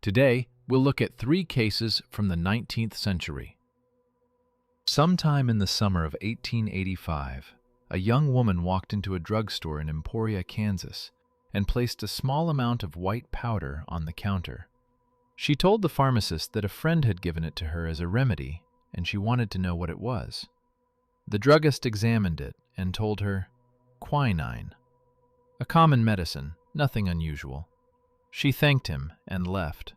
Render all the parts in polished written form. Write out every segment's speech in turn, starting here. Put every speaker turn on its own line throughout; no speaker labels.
Today, we'll look at 3 cases from the 19th century. Sometime in the summer of 1885, a young woman walked into a drugstore in Emporia, Kansas, and placed a small amount of white powder on the counter. She told the pharmacist that a friend had given it to her as a remedy, and she wanted to know what it was. The druggist examined it and told her, "Quinine. A common medicine, nothing unusual." She thanked him and left.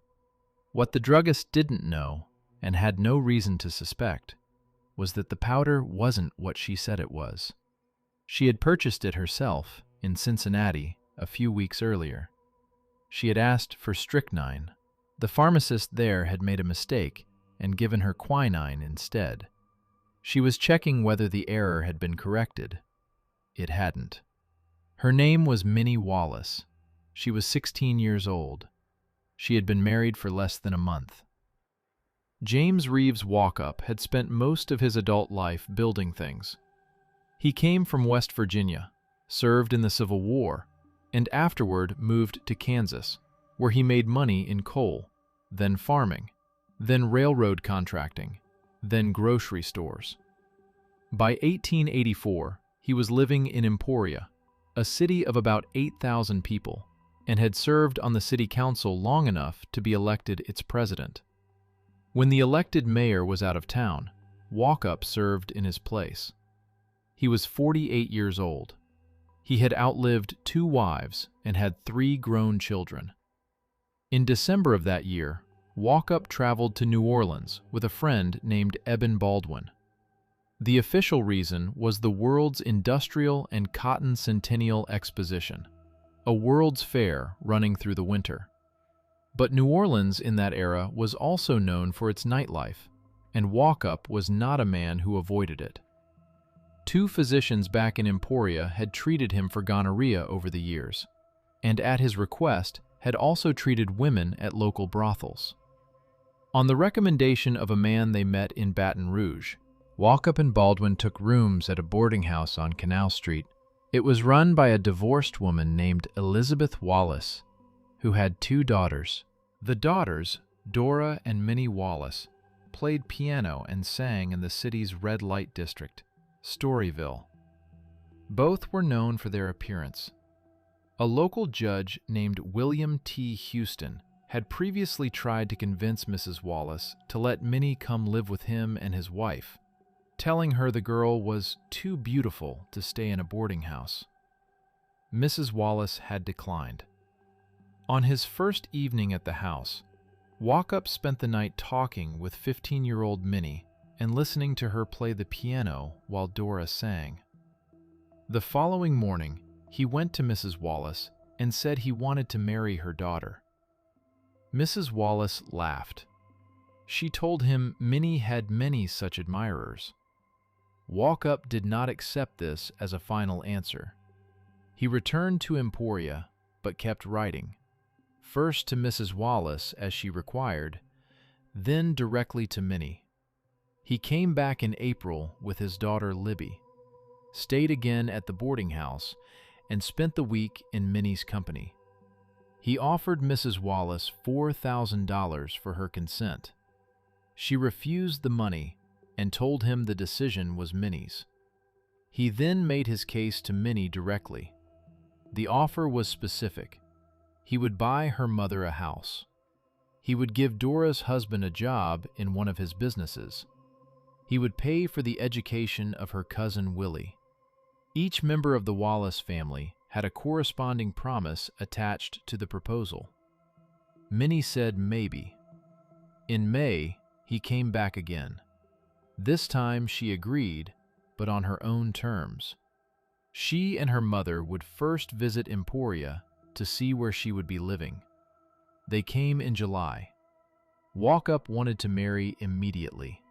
What the druggist didn't know, and had no reason to suspect, was that the powder wasn't what she said it was. She had purchased it herself in Cincinnati a few weeks earlier. She had asked for strychnine. The pharmacist there had made a mistake and given her quinine instead. She was checking whether the error had been corrected. It hadn't. Her name was Minnie Wallace. She was 16 years old. She had been married for less than a month. James Reeves Walkup had spent most of his adult life building things. He came from West Virginia, served in the Civil War, and afterward moved to Kansas, where he made money in coal, then farming, then railroad contracting, then grocery stores. By 1884, he was living in Emporia, a city of about 8,000 people, and had served on the city council long enough to be elected its president. When the elected mayor was out of town, Walkup served in his place. He was 48 years old. He had outlived 2 wives and had 3 grown children. In December of that year, Walkup traveled to New Orleans with a friend named Eben Baldwin. The official reason was the World's Industrial and Cotton Centennial Exposition, a World's Fair running through the winter. But New Orleans in that era was also known for its nightlife, and Walkup was not a man who avoided it. 2 physicians back in Emporia had treated him for gonorrhea over the years, and at his request had also treated women at local brothels. On the recommendation of a man they met in Baton Rouge, Walkup and Baldwin took rooms at a boarding house on Canal Street. It was run by a divorced woman named Elizabeth Wallace, who had 2 daughters. The daughters, Dora and Minnie Wallace, played piano and sang in the city's red light district, Storyville. Both were known for their appearance. A local judge named William T. Houston had previously tried to convince Mrs. Wallace to let Minnie come live with him and his wife, telling her the girl was too beautiful to stay in a boarding house. Mrs. Wallace had declined. On his first evening at the house, Walkup spent the night talking with 15-year-old Minnie and listening to her play the piano while Dora sang. The following morning, he went to Mrs. Wallace and said he wanted to marry her daughter. Mrs. Wallace laughed. She told him Minnie had many such admirers. Walkup did not accept this as a final answer. He returned to Emporia, but kept writing, first to Mrs. Wallace as she required, then directly to Minnie. He came back in April with his daughter Libby, stayed again at the boarding house, and spent the week in Minnie's company. He offered Mrs. Wallace $4,000 for her consent. She refused the money and told him the decision was Minnie's. He then made his case to Minnie directly. The offer was specific. He would buy her mother a house. He would give Dora's husband a job in one of his businesses. He would pay for the education of her cousin Willie. Each member of the Wallace family had a corresponding promise attached to the proposal. Minnie said maybe. In May, he came back again. This time she agreed, but on her own terms. She and her mother would first visit Emporia to see where she would be living. They came in July. Walkup wanted to marry immediately.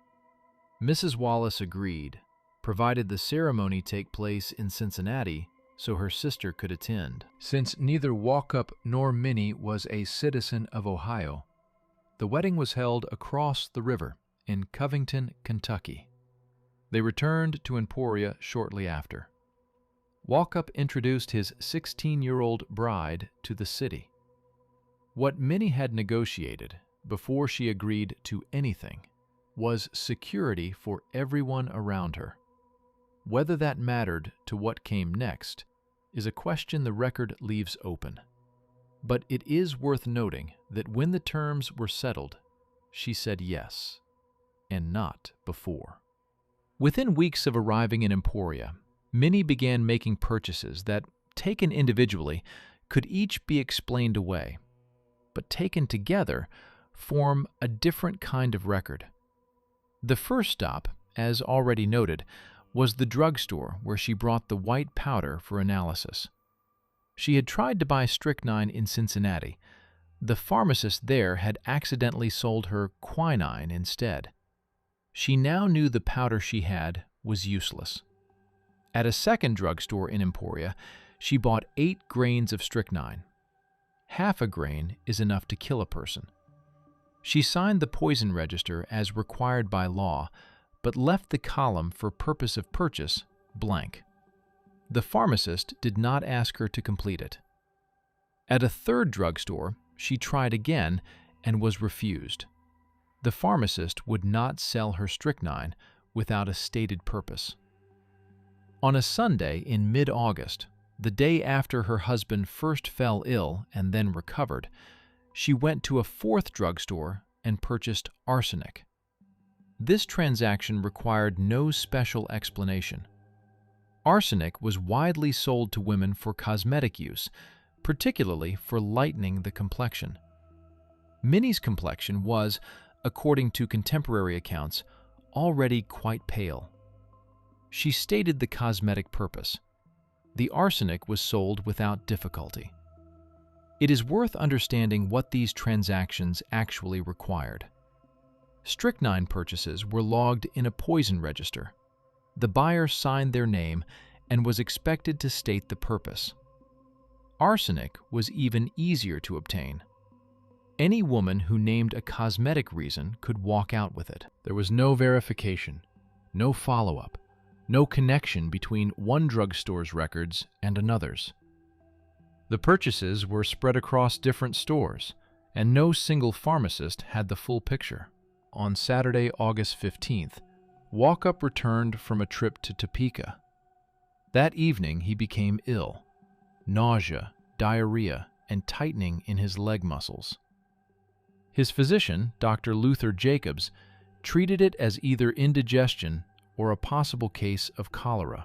Mrs. Wallace agreed, provided the ceremony take place in Cincinnati so her sister could attend. Since neither Walkup nor Minnie was a citizen of Ohio, the wedding was held across the river in Covington, Kentucky. They returned to Emporia shortly after. Walkup introduced his 16-year-old bride to the city. What Minnie had negotiated before she agreed to anything was security for everyone around her. Whether that mattered to what came next is a question the record leaves open. But it is worth noting that when the terms were settled, she said yes, and not before. Within weeks of arriving in Emporia, Minnie began making purchases that, taken individually, could each be explained away, but taken together, form a different kind of record. The first stop, as already noted, was the drugstore where she brought the white powder for analysis. She had tried to buy strychnine in Cincinnati. The pharmacist there had accidentally sold her quinine instead. She now knew the powder she had was useless. At a second drugstore in Emporia, she bought 8 grains of strychnine. Half a grain is enough to kill a person. She signed the poison register as required by law, but left the column for purpose of purchase blank. The pharmacist did not ask her to complete it. At a third drugstore, she tried again and was refused. The pharmacist would not sell her strychnine without a stated purpose. On a Sunday in mid-August, the day after her husband first fell ill and then recovered, she went to a fourth drugstore and purchased arsenic. This transaction required no special explanation. Arsenic was widely sold to women for cosmetic use, particularly for lightening the complexion. Minnie's complexion was, according to contemporary accounts, already quite pale. She stated the cosmetic purpose. The arsenic was sold without difficulty. It is worth understanding what these transactions actually required. Strychnine purchases were logged in a poison register. The buyer signed their name and was expected to state the purpose. Arsenic was even easier to obtain. Any woman who named a cosmetic reason could walk out with it. There was no verification, no follow-up, no connection between one drugstore's records and another's. The purchases were spread across different stores, and no single pharmacist had the full picture. On Saturday, August 15th, Walkup returned from a trip to Topeka. That evening, he became ill. Nausea, diarrhea, and tightening in his leg muscles. His physician, Dr. Luther Jacobs, treated it as either indigestion or a possible case of cholera.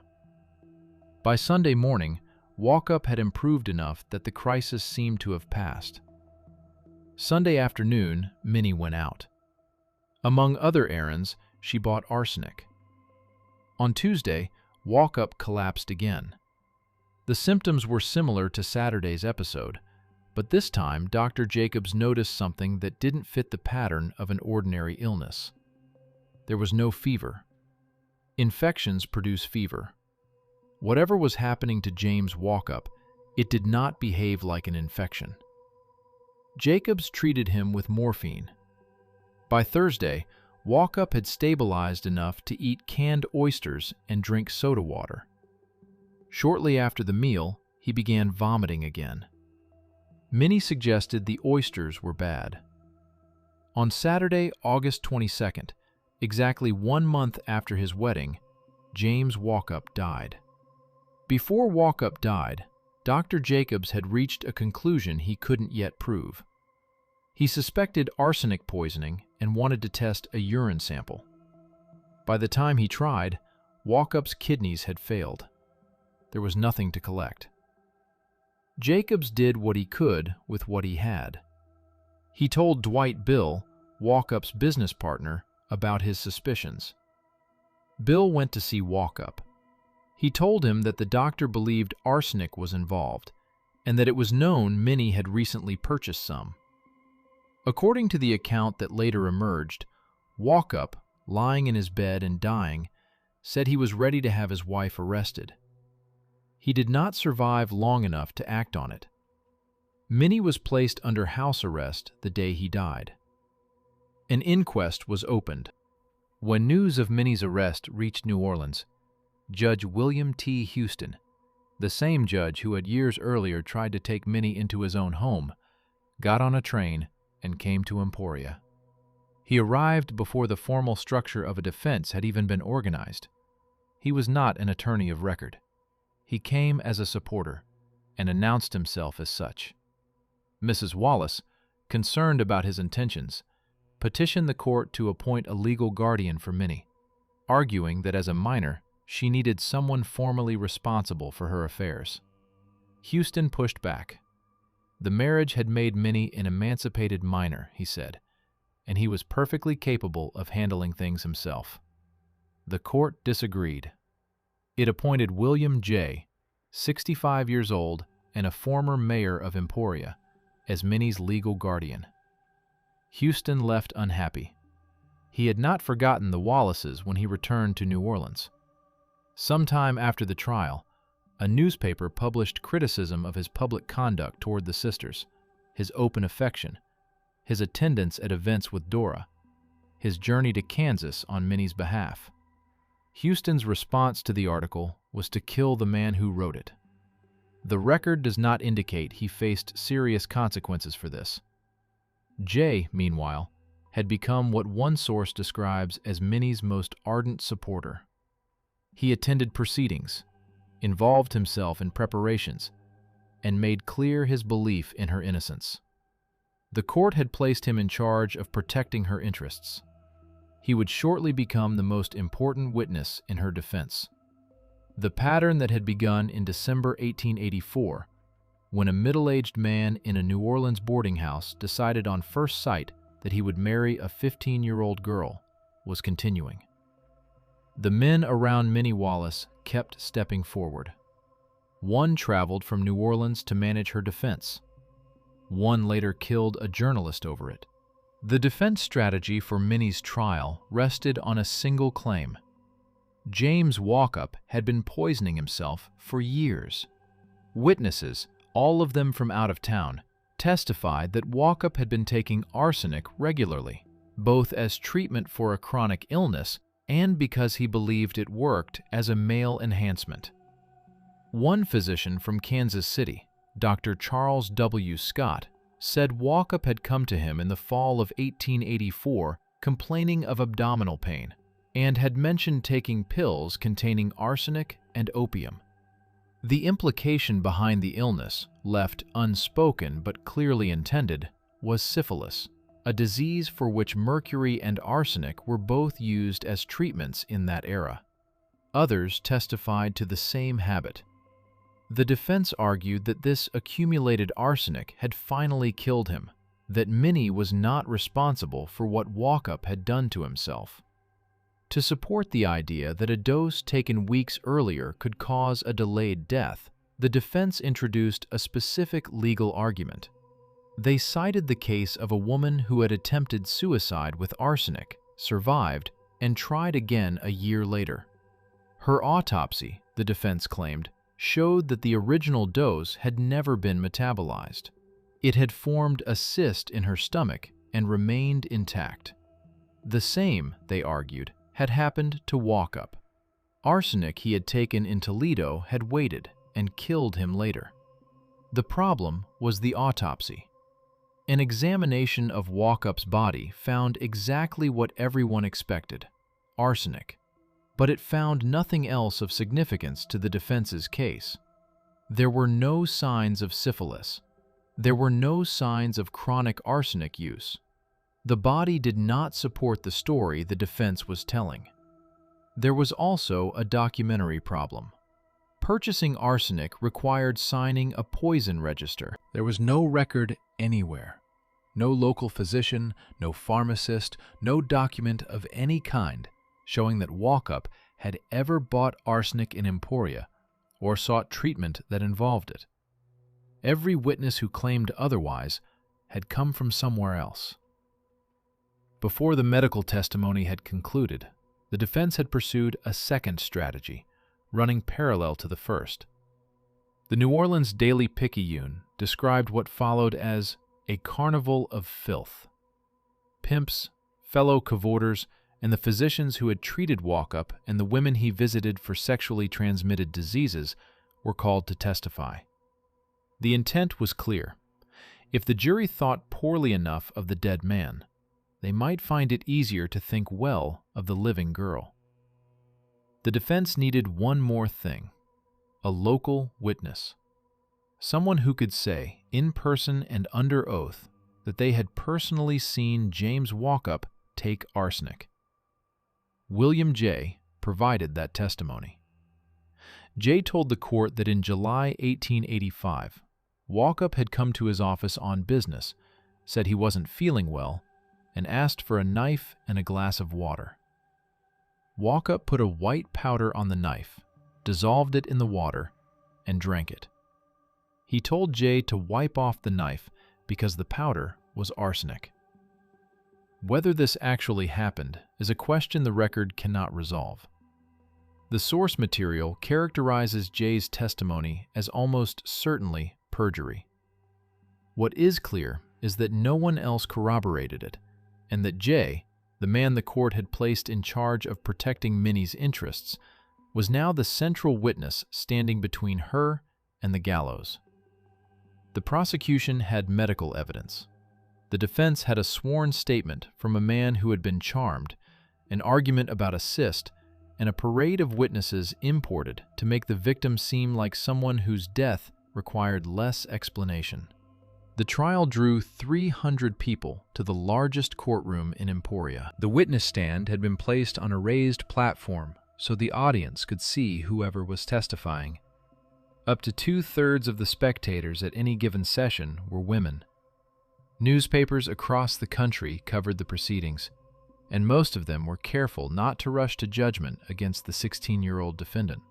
By Sunday morning, Walkup had improved enough that the crisis seemed to have passed. Sunday afternoon, Minnie went out. Among other errands, she bought arsenic. On Tuesday, Walkup collapsed again. The symptoms were similar to Saturday's episode, but this time Dr. Jacobs noticed something that didn't fit the pattern of an ordinary illness. There was no fever. Infections produce fever. Whatever was happening to James Walkup, it did not behave like an infection. Jacobs treated him with morphine. By Thursday, Walkup had stabilized enough to eat canned oysters and drink soda water. Shortly after the meal, he began vomiting again. Minnie suggested the oysters were bad. On Saturday, August 22nd, exactly 1 month after his wedding, James Walkup died. Before Walkup died, Dr. Jacobs had reached a conclusion he couldn't yet prove. He suspected arsenic poisoning and wanted to test a urine sample. By the time he tried, Walkup's kidneys had failed. There was nothing to collect. Jacobs did what he could with what he had. He told Dwight Bill, Walkup's business partner, about his suspicions. Bill went to see Walkup. He told him that the doctor believed arsenic was involved, and that it was known Minnie had recently purchased some. According to the account that later emerged, Walkup, lying in his bed and dying, said he was ready to have his wife arrested. He did not survive long enough to act on it. Minnie was placed under house arrest the day he died. An inquest was opened. When news of Minnie's arrest reached New Orleans, Judge William T. Houston, the same judge who had years earlier tried to take Minnie into his own home, got on a train, and came to Emporia. He arrived before the formal structure of a defense had even been organized. He was not an attorney of record. He came as a supporter and announced himself as such. Mrs. Wallace, concerned about his intentions, petitioned the court to appoint a legal guardian for Minnie, arguing that as a minor, she needed someone formally responsible for her affairs. Houston pushed back. The marriage had made Minnie an emancipated minor, he said, and he was perfectly capable of handling things himself. The court disagreed. It appointed William J., 65 years old and a former mayor of Emporia, as Minnie's legal guardian. Houston left unhappy. He had not forgotten the Wallaces when he returned to New Orleans. Sometime after the trial, a newspaper published criticism of his public conduct toward the sisters, his open affection, his attendance at events with Dora, his journey to Kansas on Minnie's behalf. Houston's response to the article was to kill the man who wrote it. The record does not indicate he faced serious consequences for this. Jay, meanwhile, had become what one source describes as Minnie's most ardent supporter. He attended proceedings, involved himself in preparations, and made clear his belief in her innocence. The court had placed him in charge of protecting her interests. He would shortly become the most important witness in her defense. The pattern that had begun in December 1884, when a middle-aged man in a New Orleans boarding house decided on first sight that he would marry a 15-year-old girl, was continuing. The men around Minnie Wallace kept stepping forward. One traveled from New Orleans to manage her defense. One later killed a journalist over it. The defense strategy for Minnie's trial rested on a single claim. James Walkup had been poisoning himself for years. Witnesses, all of them from out of town, testified that Walkup had been taking arsenic regularly, both as treatment for a chronic illness and because he believed it worked as a male enhancement. One physician from Kansas City, Dr. Charles W. Scott, said Walkup had come to him in the fall of 1884 complaining of abdominal pain and had mentioned taking pills containing arsenic and opium. The implication behind the illness, left unspoken but clearly intended, was syphilis, a disease for which mercury and arsenic were both used as treatments in that era. Others testified to the same habit. The defense argued that this accumulated arsenic had finally killed him, that Minnie was not responsible for what Walkup had done to himself. To support the idea that a dose taken weeks earlier could cause a delayed death, the defense introduced a specific legal argument. They cited the case of a woman who had attempted suicide with arsenic, survived, and tried again a year later. Her autopsy, the defense claimed, showed that the original dose had never been metabolized. It had formed a cyst in her stomach and remained intact. The same, they argued, had happened to Walkup. Arsenic he had taken in Toledo had waited and killed him later. The problem was the autopsy. An examination of Walkup's body found exactly what everyone expected: arsenic. But it found nothing else of significance to the defense's case. There were no signs of syphilis. There were no signs of chronic arsenic use. The body did not support the story the defense was telling. There was also a documentary problem. Purchasing arsenic required signing a poison register. There was no record anywhere. No local physician, no pharmacist, no document of any kind showing that Walkup had ever bought arsenic in Emporia or sought treatment that involved it. Every witness who claimed otherwise had come from somewhere else. Before the medical testimony had concluded, the defense had pursued a second strategy, running parallel to the first. The New Orleans Daily Picayune described what followed as a carnival of filth. Pimps, fellow cavorters, and the physicians who had treated Walkup and the women he visited for sexually transmitted diseases were called to testify. The intent was clear. If the jury thought poorly enough of the dead man, they might find it easier to think well of the living girl. The defense needed one more thing: a local witness. Someone who could say, in person and under oath, that they had personally seen James Walkup take arsenic. William J. provided that testimony. Jay told the court that in July 1885, Walkup had come to his office on business, said he wasn't feeling well, and asked for a knife and a glass of water. Walkup put a white powder on the knife, dissolved it in the water, and drank it. He told Jay to wipe off the knife because the powder was arsenic. Whether this actually happened is a question the record cannot resolve. The source material characterizes Jay's testimony as almost certainly perjury. What is clear is that no one else corroborated it, and that Jay, the man the court had placed in charge of protecting Minnie's interests, was now the central witness standing between her and the gallows. The prosecution had medical evidence. The defense had a sworn statement from a man who had been charmed, an argument about a cyst, and a parade of witnesses imported to make the victim seem like someone whose death required less explanation. The trial drew 300 people to the largest courtroom in Emporia. The witness stand had been placed on a raised platform so the audience could see whoever was testifying. Up to 2/3 of the spectators at any given session were women. Newspapers across the country covered the proceedings, and most of them were careful not to rush to judgment against the 16-year-old defendant.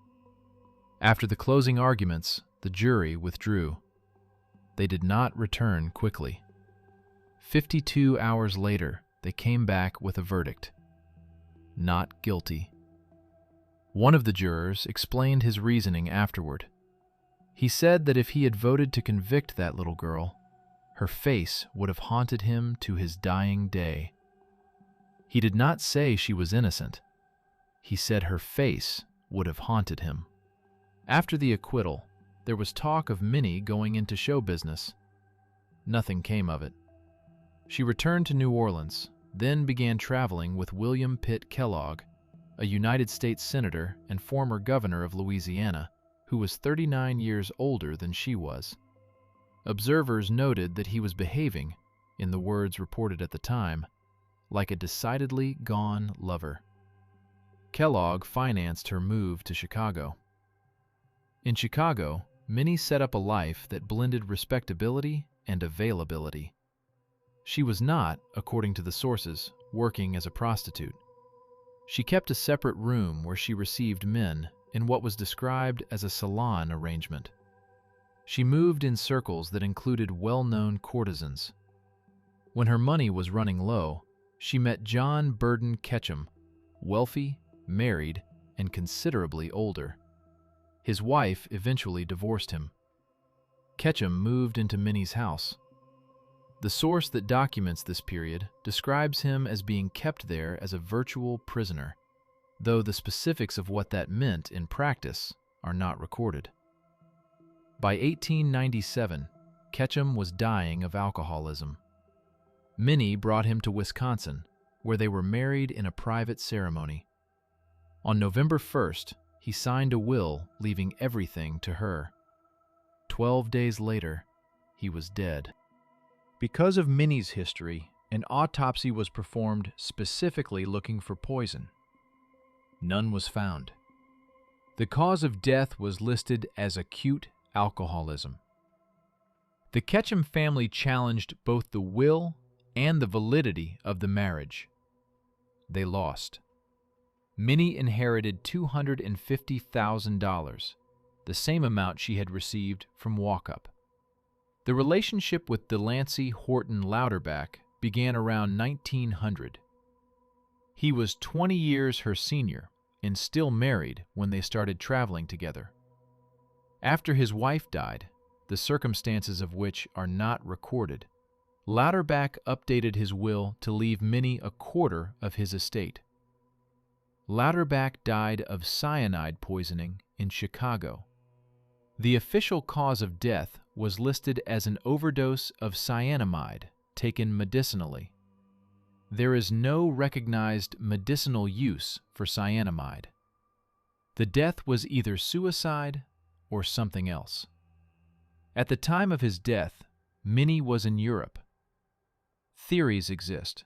After the closing arguments, the jury withdrew. They did not return quickly. 52 hours later, they came back with a verdict: not guilty. One of the jurors explained his reasoning afterward. He said that if he had voted to convict that little girl, her face would have haunted him to his dying day. He did not say she was innocent. He said her face would have haunted him. After the acquittal, there was talk of Minnie going into show business. Nothing came of it. She returned to New Orleans, then began traveling with William Pitt Kellogg, a United States Senator and former governor of Louisiana, who was 39 years older than she was. Observers noted that he was behaving, in the words reported at the time, like a decidedly gone lover. Kellogg financed her move to Chicago. In Chicago, Minnie set up a life that blended respectability and availability. She was not, according to the sources, working as a prostitute. She kept a separate room where she received men in what was described as a salon arrangement. She moved in circles that included well-known courtesans. When her money was running low, she met John Burden Ketchum, wealthy, married, and considerably older. His wife eventually divorced him. Ketchum moved into Minnie's house. The source that documents this period describes him as being kept there as a virtual prisoner, though the specifics of what that meant in practice are not recorded. By 1897, Ketchum was dying of alcoholism. Minnie brought him to Wisconsin, where they were married in a private ceremony. On November 1st, he signed a will leaving everything to her. 12 days later, he was dead. Because of Minnie's history, an autopsy was performed specifically looking for poison. None was found. The cause of death was listed as acute alcoholism. The Ketchum family challenged both the will and the validity of the marriage. They lost. Minnie inherited $250,000, the same amount she had received from Walkup. The relationship with Delancey Horton Louderback began around 1900. He was 20 years her senior and still married when they started traveling together. After his wife died, the circumstances of which are not recorded, Louderback updated his will to leave Minnie a quarter of his estate. Louderback died of cyanide poisoning in Chicago. The official cause of death was listed as an overdose of cyanamide taken medicinally. There is no recognized medicinal use for cyanamide. The death was either suicide or something else. At the time of his death, Minnie was in Europe. Theories exist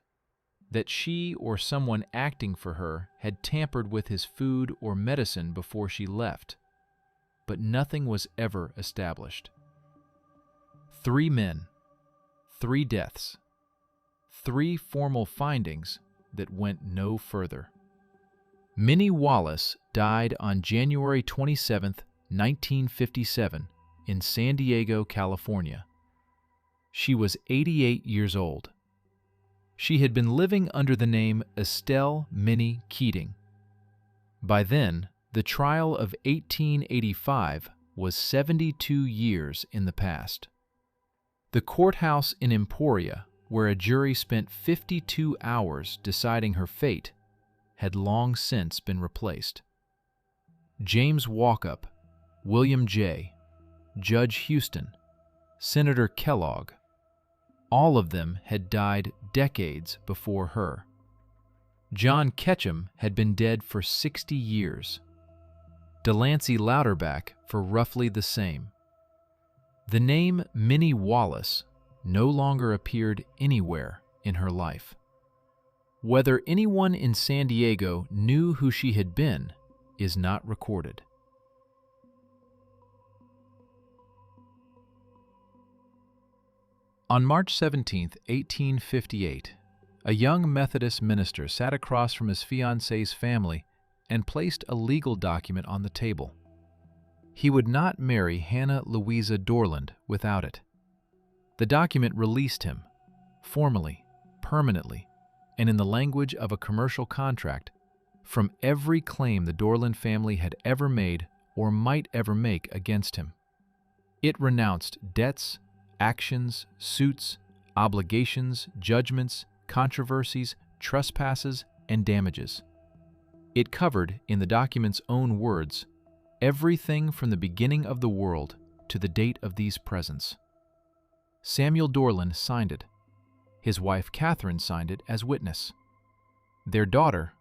that she or someone acting for her had tampered with his food or medicine before she left, but nothing was ever established. 3 men, 3 deaths, 3 formal findings that went no further. Minnie Wallace died on January 27, 1957, in San Diego, California. She was 88 years old. She had been living under the name Estelle Minnie Keating. By then, the trial of 1885 was 72 years in the past. The courthouse in Emporia, where a jury spent 52 hours deciding her fate, had long since been replaced. James Walkup, William J., Judge Houston, Senator Kellogg, all of them had died decades before her. John Ketchum had been dead for 60 years. Delancey Louderback for roughly the same. The name Minnie Wallace no longer appeared anywhere in her life. Whether anyone in San Diego knew who she had been is not recorded. On March 17, 1858, a young Methodist minister sat across from his fiancée's family and placed a legal document on the table. He would not marry Hannah Louisa Dorland without it. The document released him, formally, permanently, and in the language of a commercial contract, from every claim the Dorland family had ever made or might ever make against him. It renounced debts, actions, suits, obligations, judgments, controversies, trespasses, and damages. It covered, in the document's own words, everything from the beginning of the world to the date of these presents. Samuel Dorland signed it. His wife Catherine signed it as witness. Their daughter,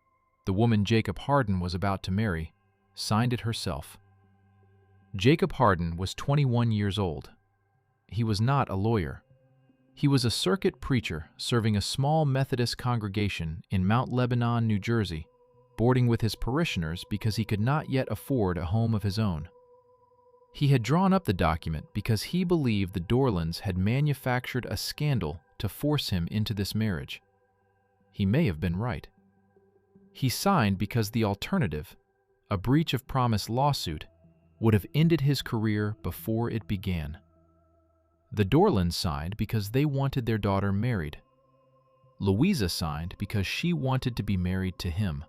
the woman Jacob Harden was about to marry, signed it herself. Jacob Harden was 21 years old. He was not a lawyer. He was a circuit preacher serving a small Methodist congregation in Mount Lebanon, New Jersey, boarding with his parishioners because he could not yet afford a home of his own. He had drawn up the document because he believed the Dorlands had manufactured a scandal to force him into this marriage. He may have been right. He signed because the alternative, a breach of promise lawsuit, would have ended his career before it began. The Dorlands signed because they wanted their daughter married. Louisa signed because she wanted to be married to him.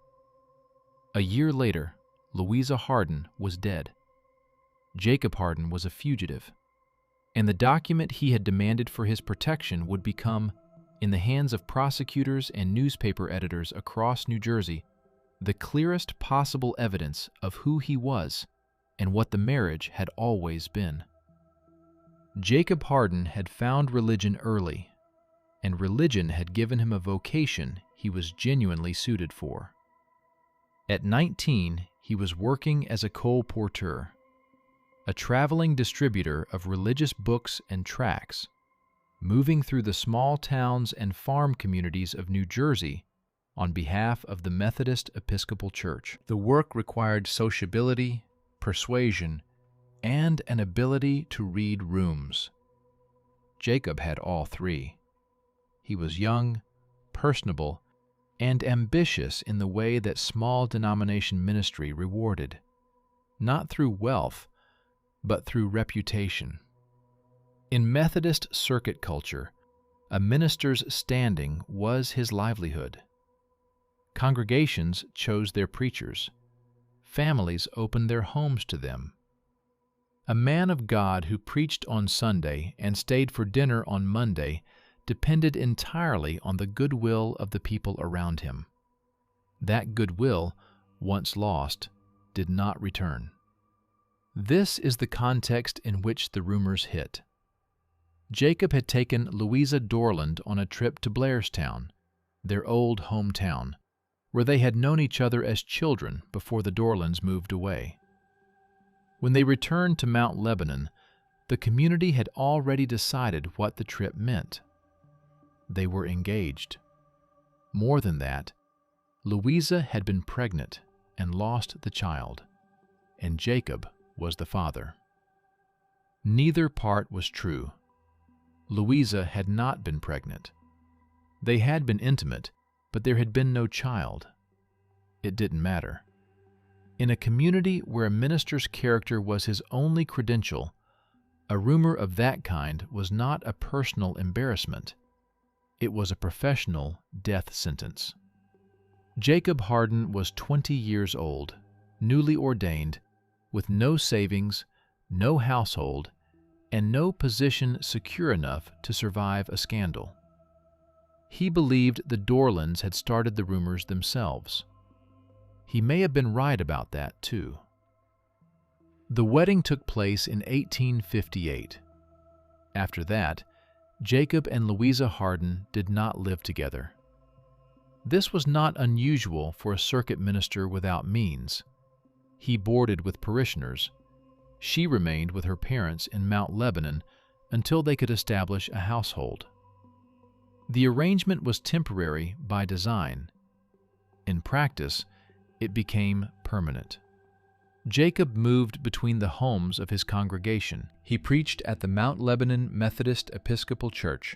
A year later, Louisa Harden was dead. Jacob Harden was a fugitive, and the document he had demanded for his protection would become, in the hands of prosecutors and newspaper editors across New Jersey, the clearest possible evidence of who he was and what the marriage had always been. Jacob Harden had found religion early, and religion had given him a vocation he was genuinely suited for. At 19, he was working as a colporteur, a traveling distributor of religious books and tracts, moving through the small towns and farm communities of New Jersey on behalf of the Methodist Episcopal Church. The work required sociability, persuasion, and an ability to read rooms. Jacob had all 3. He was young, personable, and ambitious in the way that small denomination ministry rewarded, not through wealth, but through reputation. In Methodist circuit culture, a minister's standing was his livelihood. Congregations chose their preachers. Families opened their homes to them. A man of God who preached on Sunday and stayed for dinner on Monday depended entirely on the goodwill of the people around him. That goodwill, once lost, did not return. This is the context in which the rumors hit. Jacob had taken Louisa Dorland on a trip to Blairstown, their old hometown, where they had known each other as children before the Dorlands moved away. When they returned to Mount Lebanon, the community had already decided what the trip meant. They were engaged. More than that, Louisa had been pregnant and lost the child, and Jacob was the father. Neither part was true. Louisa had not been pregnant. They had been intimate, but there had been no child. It didn't matter. In a community where a minister's character was his only credential, a rumor of that kind was not a personal embarrassment. It was a professional death sentence. Jacob Harden was 20 years old, newly ordained, with no savings, no household, and no position secure enough to survive a scandal. He believed the Dorlands had started the rumors themselves. He may have been right about that, too. The wedding took place in 1858. After that, Jacob and Louisa Harden did not live together. This was not unusual for a circuit minister without means. He boarded with parishioners. She remained with her parents in Mount Lebanon until they could establish a household. The arrangement was temporary by design. In practice, it became permanent. Jacob moved between the homes of his congregation. He preached at the Mount Lebanon Methodist Episcopal Church,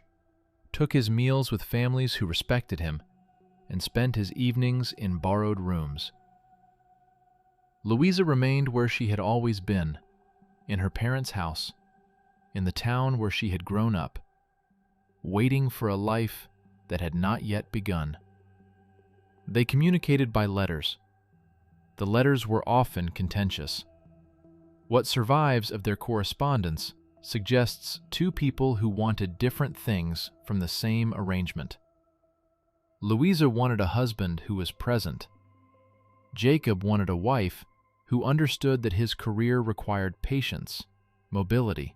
took his meals with families who respected him, and spent his evenings in borrowed rooms. Louisa remained where she had always been, in her parents' house, in the town where she had grown up, waiting for a life that had not yet begun. They communicated by letters. The letters were often contentious. What survives of their correspondence suggests two people who wanted different things from the same arrangement. Louisa wanted a husband who was present. Jacob wanted a wife who understood that his career required patience, mobility,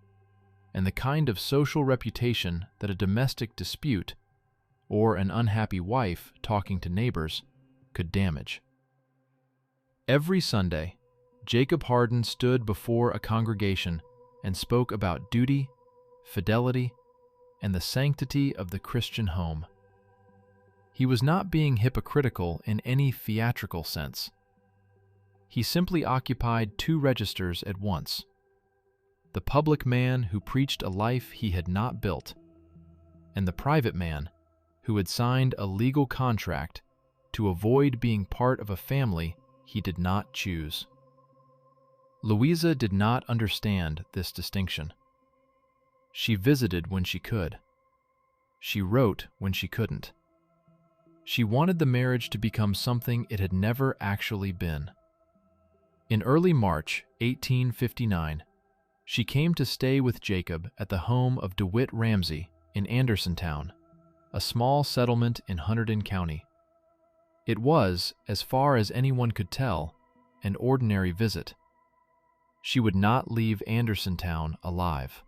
and the kind of social reputation that a domestic dispute or an unhappy wife talking to neighbors could damage. Every Sunday, Jacob Harden stood before a congregation and spoke about duty, fidelity, and the sanctity of the Christian home. He was not being hypocritical in any theatrical sense. He simply occupied two registers at once: the public man who preached a life he had not built, and the private man who had signed a legal contract to avoid being part of a family he did not choose. Louisa did not understand this distinction. She visited when she could. She wrote when she couldn't. She wanted the marriage to become something it had never actually been. In early March 1859, she came to stay with Jacob at the home of DeWitt Ramsey in Andersontown, a small settlement in Hunterdon County. It was, as far as anyone could tell, an ordinary visit. She would not leave Andersontown alive.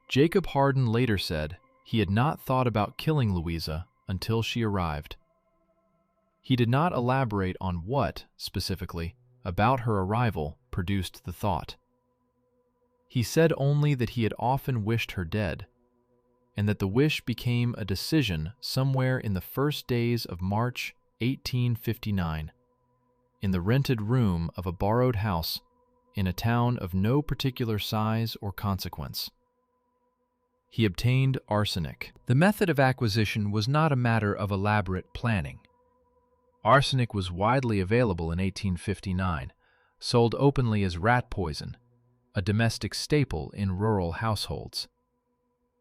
Jacob Harden later said he had not thought about killing Louisa until she arrived. He did not elaborate on what, specifically, about her arrival produced the thought. He said only that he had often wished her dead, and that the wish became a decision somewhere in the first days of March 1859, in the rented room of a borrowed house in a town of no particular size or consequence. He obtained arsenic. The method of acquisition was not a matter of elaborate planning. Arsenic was widely available in 1859, sold openly as rat poison, a domestic staple in rural households.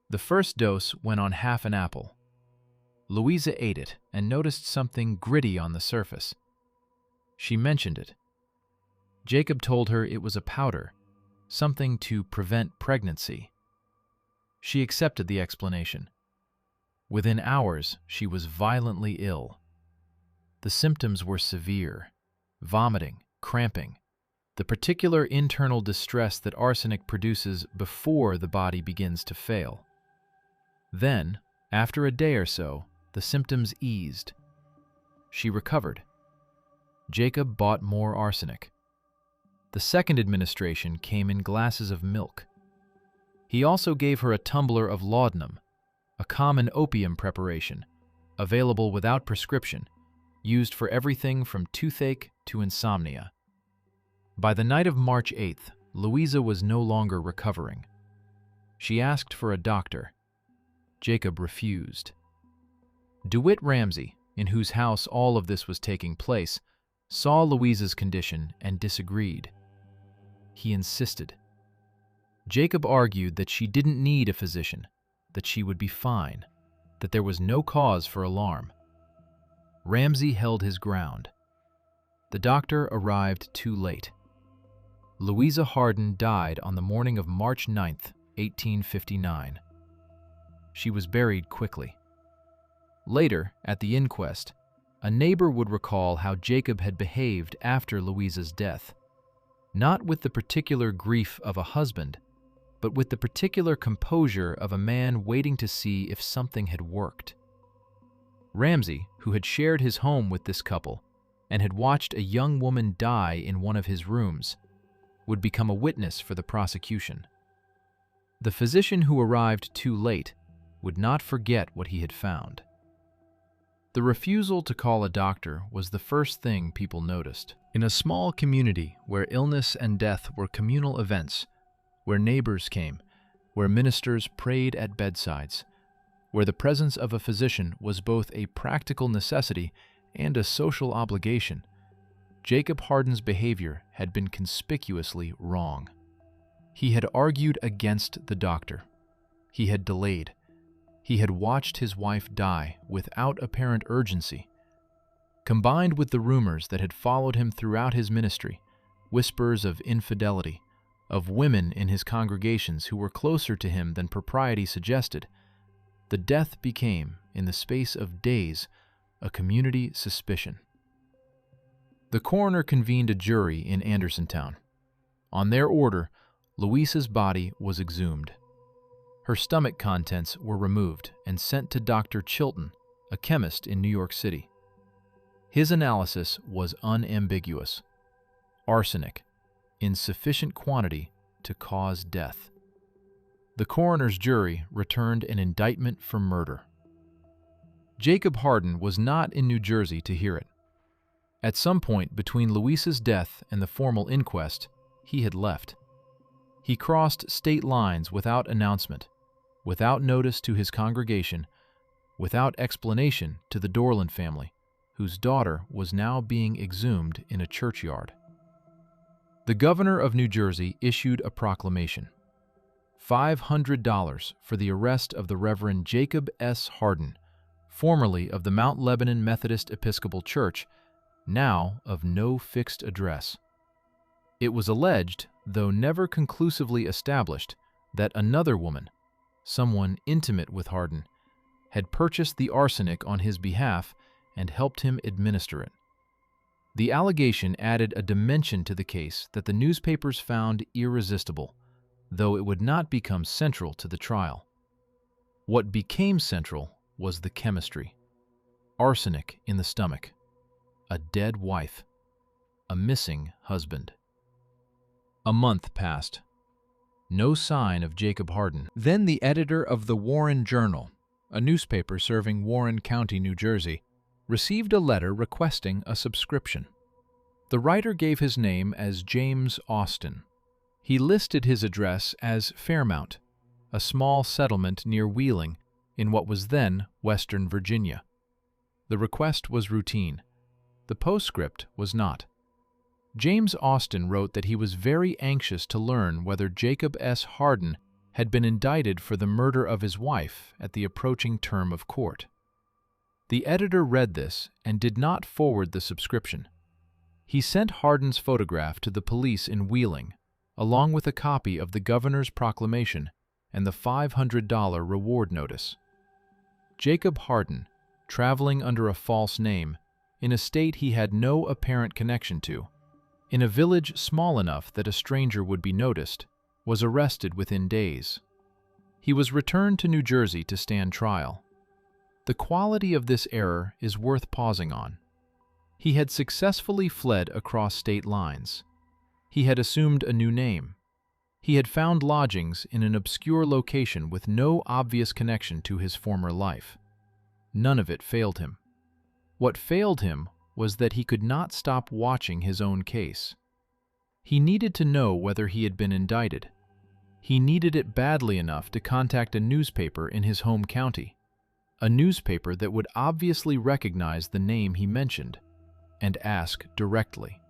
The first dose went on half an apple. Louisa ate it and noticed something gritty on the surface. She mentioned it. Jacob told her it was a powder, something to prevent pregnancy. She accepted the explanation. Within hours, she was violently ill. The symptoms were severe: vomiting, cramping, the particular internal distress that arsenic produces before the body begins to fail. Then, after a day or so, the symptoms eased. She recovered. Jacob bought more arsenic. The second administration came in glasses of milk. He also gave her a tumbler of laudanum, a common opium preparation, available without prescription, used for everything from toothache to insomnia. By the night of March 8th, Louisa was no longer recovering. She asked for a doctor. Jacob refused. DeWitt Ramsey, in whose house all of this was taking place, saw Louisa's condition and disagreed. He insisted. Jacob argued that she didn't need a physician, that she would be fine, that there was no cause for alarm. Ramsey held his ground. The doctor arrived too late. Louisa Harden died on the morning of March 9th, 1859. She was buried quickly. Later, at the inquest, a neighbor would recall how Jacob had behaved after Louisa's death, not with the particular grief of a husband, but with the particular composure of a man waiting to see if something had worked. Ramsey, who had shared his home with this couple and had watched a young woman die in one of his rooms, would become a witness for the prosecution. The physician who arrived too late would not forget what he had found. The refusal to call a doctor was the first thing people noticed. In a small community where illness and death were communal events, where neighbors came, where ministers prayed at bedsides, where the presence of a physician was both a practical necessity and a social obligation, Jacob Harden's behavior had been conspicuously wrong. He had argued against the doctor. He had delayed. He had watched his wife die without apparent urgency. Combined with the rumors that had followed him throughout his ministry, whispers of infidelity, of women in his congregations who were closer to him than propriety suggested, the death became, in the space of days, a community suspicion. The coroner convened a jury in Andersontown. On their order, Louisa's body was exhumed. Her stomach contents were removed and sent to Dr. Chilton, a chemist in New York City. His analysis was unambiguous. Arsenic, in sufficient quantity to cause death. The coroner's jury returned an indictment for murder. Jacob Harden was not in New Jersey to hear it. At some point between Louisa's death and the formal inquest, he had left. He crossed state lines without announcement, without notice to his congregation, without explanation to the Dorland family, whose daughter was now being exhumed in a churchyard. The governor of New Jersey issued a proclamation. $500 for the arrest of the Reverend Jacob S. Harden, formerly of the Mount Lebanon Methodist Episcopal Church, now of no fixed address. It was alleged, though never conclusively established, that another woman, someone intimate with Harden, had purchased the arsenic on his behalf and helped him administer it. The allegation added a dimension to the case that the newspapers found irresistible, though it would not become central to the trial. What became central was the chemistry. Arsenic in the stomach. A dead wife. A missing husband. A month passed. No sign of Jacob Harden. Then the editor of the Warren Journal, a newspaper serving Warren County, New Jersey, received a letter requesting a subscription. The writer gave his name as James Austin. He listed his address as Fairmount, a small settlement near Wheeling in what was then Western Virginia. The request was routine. The postscript was not. James Austin wrote that he was very anxious to learn whether Jacob S. Harden had been indicted for the murder of his wife at the approaching term of court. The editor read this and did not forward the subscription. He sent Harden's photograph to the police in Wheeling, along with a copy of the governor's proclamation and the $500 reward notice. Jacob Harden, traveling under a false name, in a state he had no apparent connection to, in a village small enough that a stranger would be noticed, was arrested within days. He was returned to New Jersey to stand trial. The quality of this error is worth pausing on. He had successfully fled across state lines. He had assumed a new name. He had found lodgings in an obscure location with no obvious connection to his former life. None of it failed him. What failed him was that he could not stop watching his own case. He needed to know whether he had been indicted. He needed it badly enough to contact a newspaper in his home county, a newspaper that would obviously recognize the name he mentioned, and ask directly.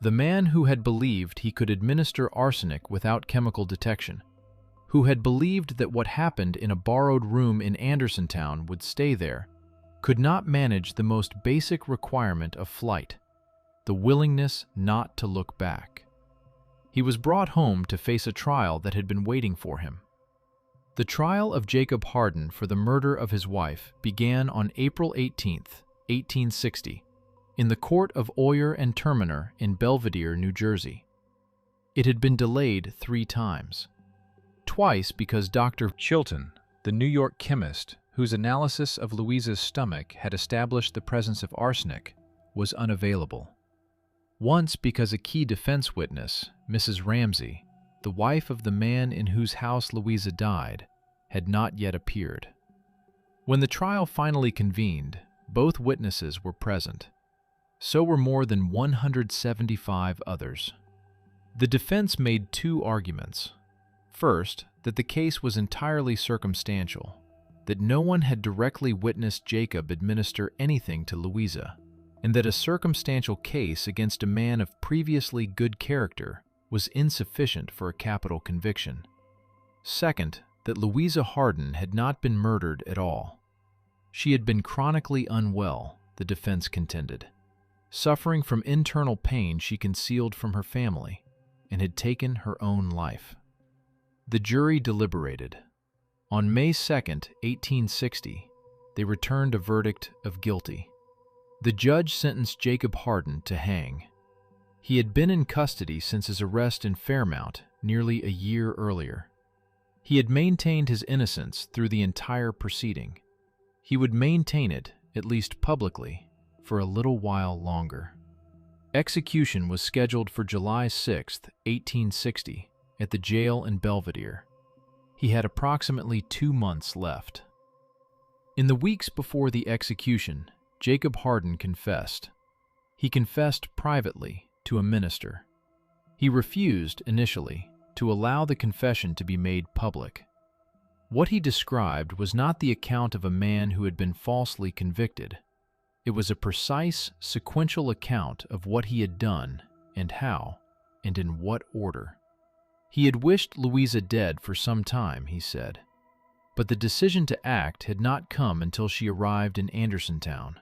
The man who had believed he could administer arsenic without chemical detection, who had believed that what happened in a borrowed room in Andersontown would stay there, could not manage the most basic requirement of flight, the willingness not to look back. He was brought home to face a trial that had been waiting for him. The trial of Jacob Harden for the murder of his wife began on April 18, 1860, in the court of Oyer and Terminer in Belvidere, New Jersey. It had been delayed 3 times. Twice because Dr. Chilton, the New York chemist whose analysis of Louisa's stomach had established the presence of arsenic, was unavailable. Once because a key defense witness, Mrs. Ramsey, the wife of the man in whose house Louisa died, had not yet appeared. When the trial finally convened, both witnesses were present. So were more than 175 others. The defense made 2 arguments. First, that the case was entirely circumstantial, that no one had directly witnessed Jacob administer anything to Louisa, and that a circumstantial case against a man of previously good character was insufficient for a capital conviction. Second, that Louisa Harden had not been murdered at all. She had been chronically unwell, the defense contended, suffering from internal pain she concealed from her family, and had taken her own life. The jury deliberated. On May 2, 1860, they returned a verdict of guilty. The judge sentenced Jacob Harden to hang. He had been in custody since his arrest in Fairmount nearly a year earlier. He had maintained his innocence through the entire proceeding. He would maintain it, at least publicly, for a little while longer. Execution was scheduled for July 6, 1860, at the jail in Belvidere. He had approximately 2 months left. In the weeks before the execution, Jacob Harden confessed. He confessed privately to a minister. He refused, initially, to allow the confession to be made public. What he described was not the account of a man who had been falsely convicted. It was a precise, sequential account of what he had done and how, and in what order. He had wished Louisa dead for some time, he said, but the decision to act had not come until she arrived in Andersontown.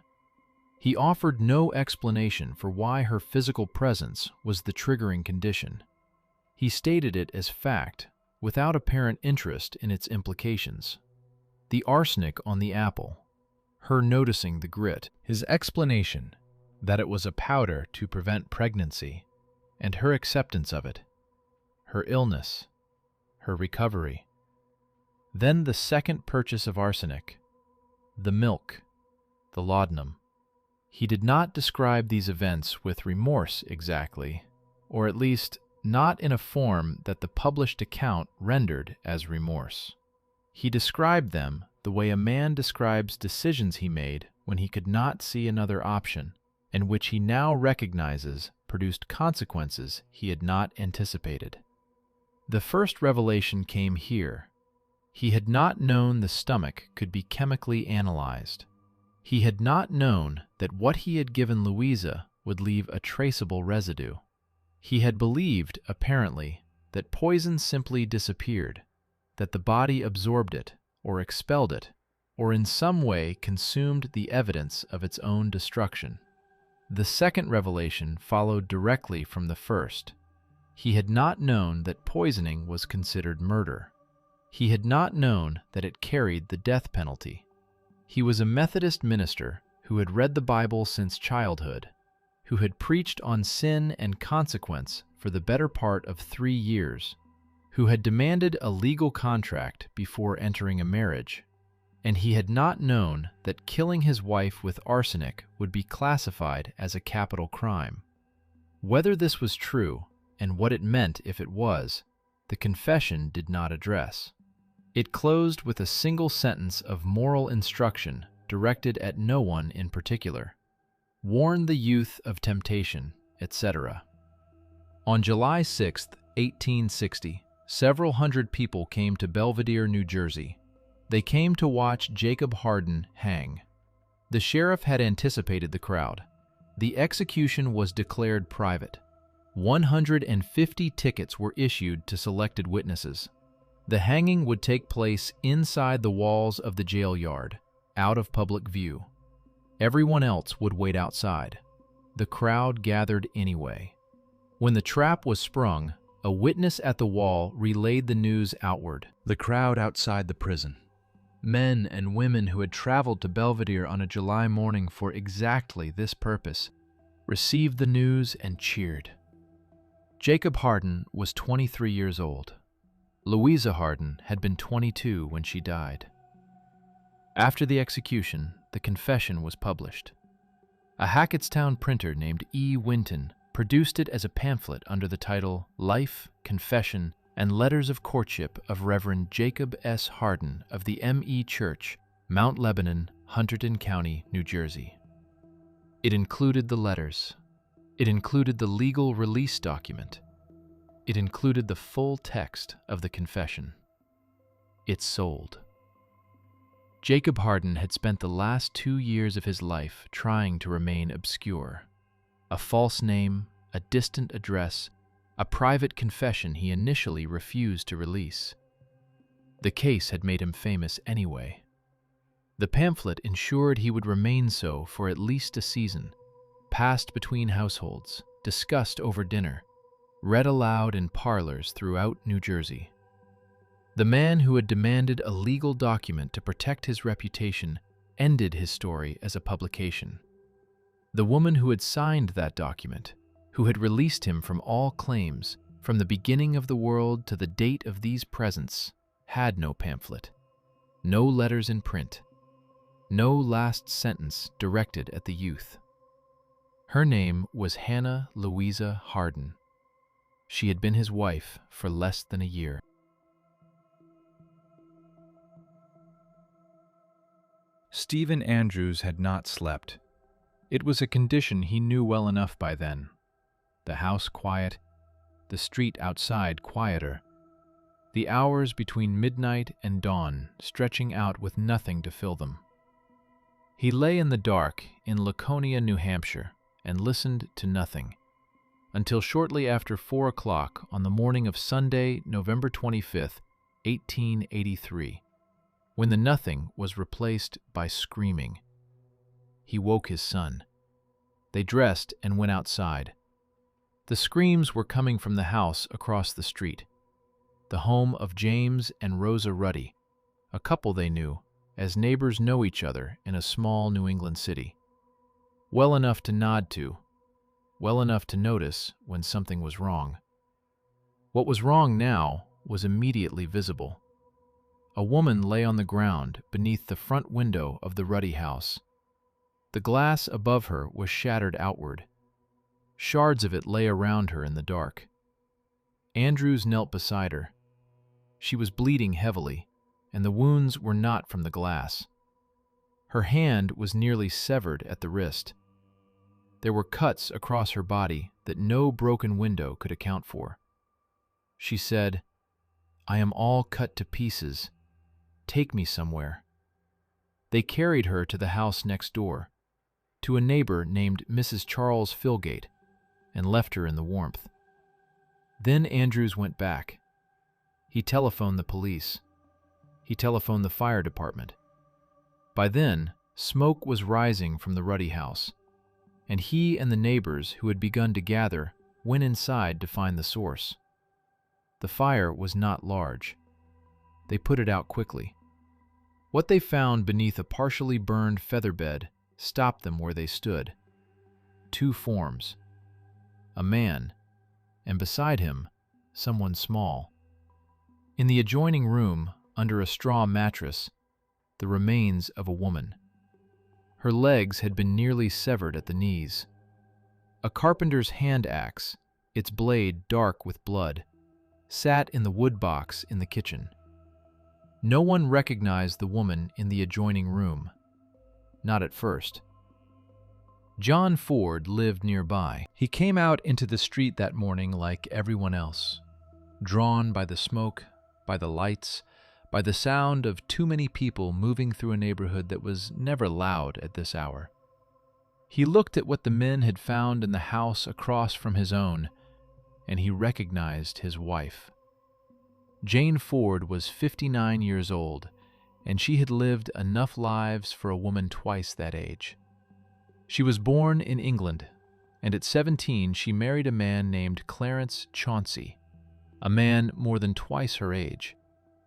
He offered no explanation for why her physical presence was the triggering condition. He stated it as fact, without apparent interest in its implications. The arsenic on the apple, her noticing the grit, his explanation that it was a powder to prevent pregnancy, and her acceptance of it, her illness, her recovery. Then the second purchase of arsenic, the milk, the laudanum. He did not describe these events with remorse exactly, or at least not in a form that the published account rendered as remorse. He described them the way a man describes decisions he made when he could not see another option, and which he now recognizes produced consequences he had not anticipated. The first revelation came here. He had not known the stomach could be chemically analyzed. He had not known that what he had given Louisa would leave a traceable residue. He had believed, apparently, that poison simply disappeared, that the body absorbed it, or expelled it, or in some way consumed the evidence of its own destruction. The second revelation followed directly from the first. He had not known that poisoning was considered murder. He had not known that it carried the death penalty. He was a Methodist minister who had read the Bible since childhood, who had preached on sin and consequence for the better part of 3 years, who had demanded a legal contract before entering a marriage, and he had not known that killing his wife with arsenic would be classified as a capital crime. Whether this was true, and what it meant if it was, the confession did not address. It closed with a single sentence of moral instruction directed at no one in particular. Warn the youth of temptation, etc. On July 6, 1860, several hundred people came to Belvidere, New Jersey. They came to watch Jacob Harden hang. The sheriff had anticipated the crowd. The execution was declared private. 150 tickets were issued to selected witnesses. The hanging would take place inside the walls of the jail yard, out of public view. Everyone else would wait outside. The crowd gathered anyway. When the trap was sprung, a witness at the wall relayed the news outward. The crowd outside the prison. Men and women who had traveled to Belvidere on a July morning for exactly this purpose received the news and cheered. Jacob Harden was 23 years old. Louisa Harden had been 22 when she died. After the execution, the confession was published. A Hackettstown printer named E. Winton produced it as a pamphlet under the title Life, Confession, and Letters of Courtship of Reverend Jacob S. Harden of the M.E. Church, Mount Lebanon, Hunterdon County, New Jersey. It included the letters. It included the legal release document. It included the full text of the confession. It sold. Jacob Harden had spent the last 2 years of his life trying to remain obscure. A false name, a distant address, a private confession he initially refused to release. The case had made him famous anyway. The pamphlet ensured he would remain so for at least a season, passed between households, discussed over dinner, read aloud in parlors throughout New Jersey. The man who had demanded a legal document to protect his reputation ended his story as a publication. The woman who had signed that document, who had released him from all claims, from the beginning of the world to the date of these presents, had no pamphlet, no letters in print, no last sentence directed at the youth. Her name was Hannah Louisa Harden. She had been his wife for less than a year. Stephen Andrews had not slept. It was a condition he knew well enough by then. The house quiet, the street outside quieter, the hours between midnight and dawn stretching out with nothing to fill them. He lay in the dark in Laconia, New Hampshire, and listened to nothing, until shortly after 4 o'clock on the morning of Sunday, November 25th, 1883, when the nothing was replaced by screaming. He woke his son. They dressed and went outside. The screams were coming from the house across the street, the home of James and Rosa Ruddy, a couple they knew, as neighbors know each other in a small New England city. Well enough to nod to, well enough to notice when something was wrong. What was wrong now was immediately visible. A woman lay on the ground beneath the front window of the Ruddy house. The glass above her was shattered outward. Shards of it lay around her in the dark. Andrews knelt beside her. She was bleeding heavily, and the wounds were not from the glass. Her hand was nearly severed at the wrist. There were cuts across her body that no broken window could account for. She said, "I am all cut to pieces. Take me somewhere." They carried her to the house next door, to a neighbor named Mrs. Charles Philgate, and left her in the warmth. Then Andrews went back. He telephoned the police. He telephoned the fire department. By then, smoke was rising from the Ruddy house, and he and the neighbors who had begun to gather went inside to find the source. The fire was not large. They put it out quickly. What they found beneath a partially burned feather bed stopped them where they stood. two forms: a man, and beside him, someone small. In the adjoining room, under a straw mattress, the remains of a woman. Her legs had been nearly severed at the knees. A carpenter's hand axe, its blade dark with blood, sat in the wood box in the kitchen. No one recognized the woman in the adjoining room. Not at first. John Ford lived nearby. He came out into the street that morning like everyone else, drawn by the smoke, by the lights, by the sound of too many people moving through a neighborhood that was never loud at this hour. He looked at what the men had found in the house across from his own, and he recognized his wife. Jane Ford was 59 years old, and she had lived enough lives for a woman twice that age. She was born in England, and at 17 she married a man named Clarence Chauncey, a man more than twice her age,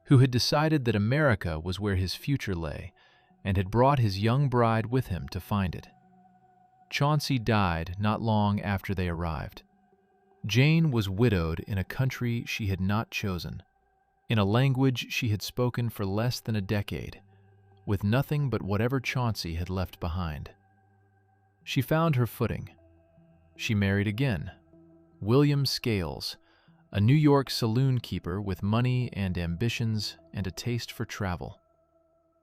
who had decided that America was where his future lay and had brought his young bride with him to find it. Chauncey died not long after they arrived. Jane was widowed in a country she had not chosen, in a language she had spoken for less than a decade, with nothing but whatever Chauncey had left behind. She found her footing. She married again, William Scales, a New York saloon keeper with money and ambitions and a taste for travel.